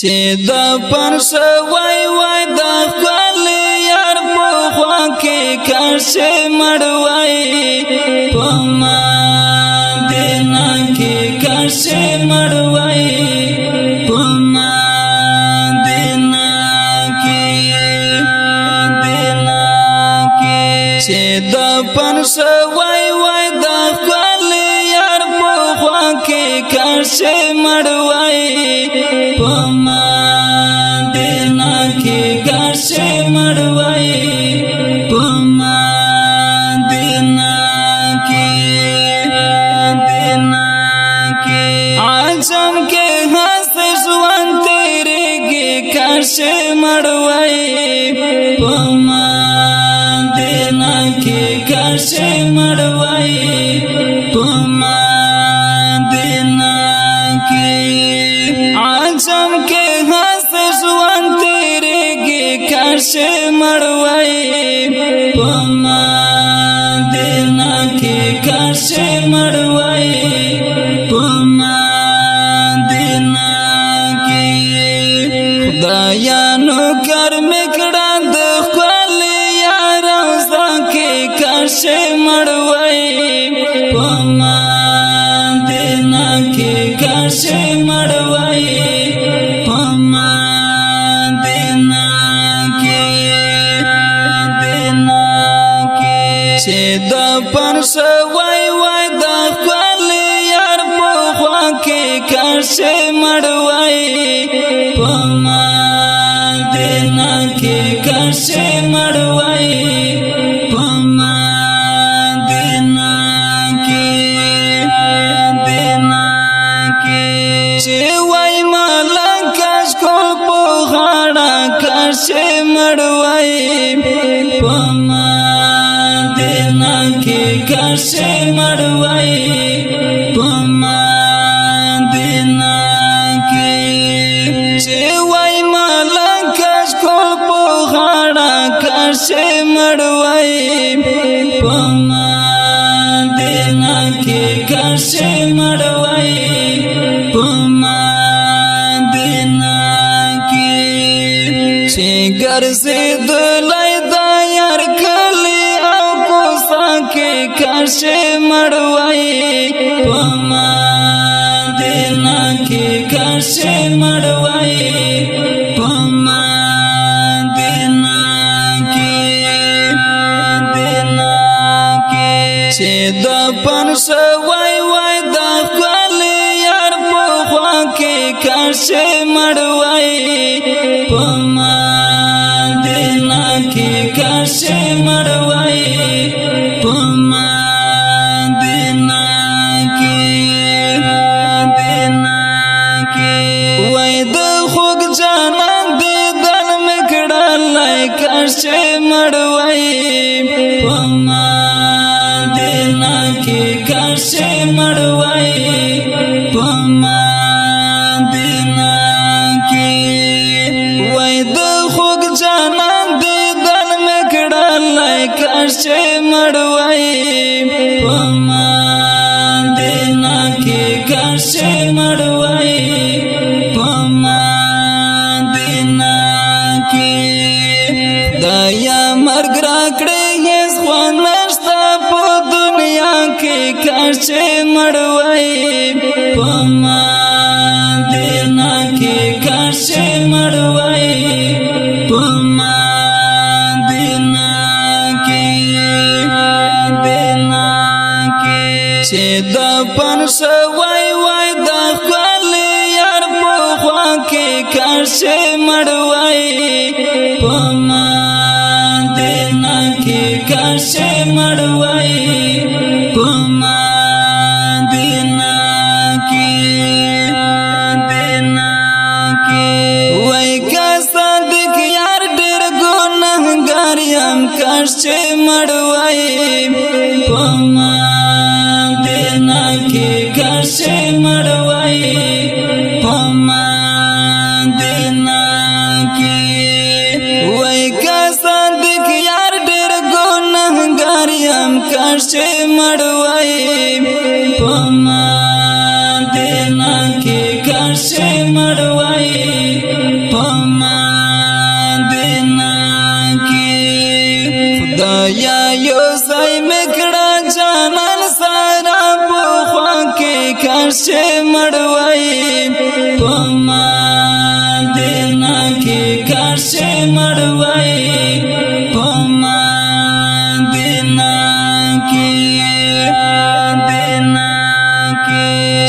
چې د پرس وای وای د خپل یار په خوا کې کښې مړ وای په مدینه کې کښې مړ وای په مدینه کې چې د پرس وای وای د خپل یار په خوا کې کښې مړ وای په مدینه کې کښې مړ وای په مدینه کې عجم کې هست ژوند تیریږي کښې مړ وای په مدینه کې کښې مړ وای په مدینه کې عجم کې هست ژوند تیریږي کښې مړ وای په مدینه کې کښې مړ وای په مدینه کې خدایا نوکر مې کړه د خپل یار روضه کې کښې مړ وای په مدینه کې کښې مړ وای په مدینه کې چې د پرس وای وای د خپل یار په خوا کې کښې مړ وای په مدینه کې کښې مړ وای په مدینه کې چې وای ملک اشکول په غاړه کښې مړ وای په مدینه کې کښې مړ وای په مدینه کې چې وای ملک اشکول په غاړه کښې مړ وای په مدینه کې کښې مړ وای په مدینه کې چې ګرځېدلی د یار کلی او کوڅه کې کښې مړ وای په مدینه کې کښې مړ وای په مدینه کې چې د پرس وای وای د خپل یار په خوا کې کښې مړ وای په مدینه کې کښې مړ وای په مدینه کې وای د خوږ جانان دیدن مې کړلی کښې مړ وای په مدینه کې کښې مړ وای په مدینه کې وای د خوږ جانان دیدن مې کړلی کښې مړ وای په مدینه کې کښې مړ وای په مدینه کې خدایا مرګ راکړې هېڅ خوند نشته په دنیا کې کښې مړ وای په مدینه کې کښې مړ وای په مدینه کې چې د پرس وای وای د خپل یار په خوا کې کښې مړ وای په مدینه کې کښې مړ وای په مدینه کې وای که صادق یار ډېر ګنهګار یم کښې مړ وای په مدینه کې کښې مړ وای په مدینه کې وای که صادق یار ډېر ګنهګار یم کښې مړ وای په مدینه کې کښې مړ وای مړوي په مدینه کې کاشي مړوي په مدینه کې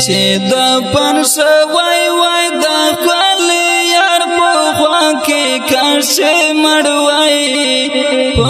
چې دفن شوی وای د خپل یار په خوا کې کاشي مړوي په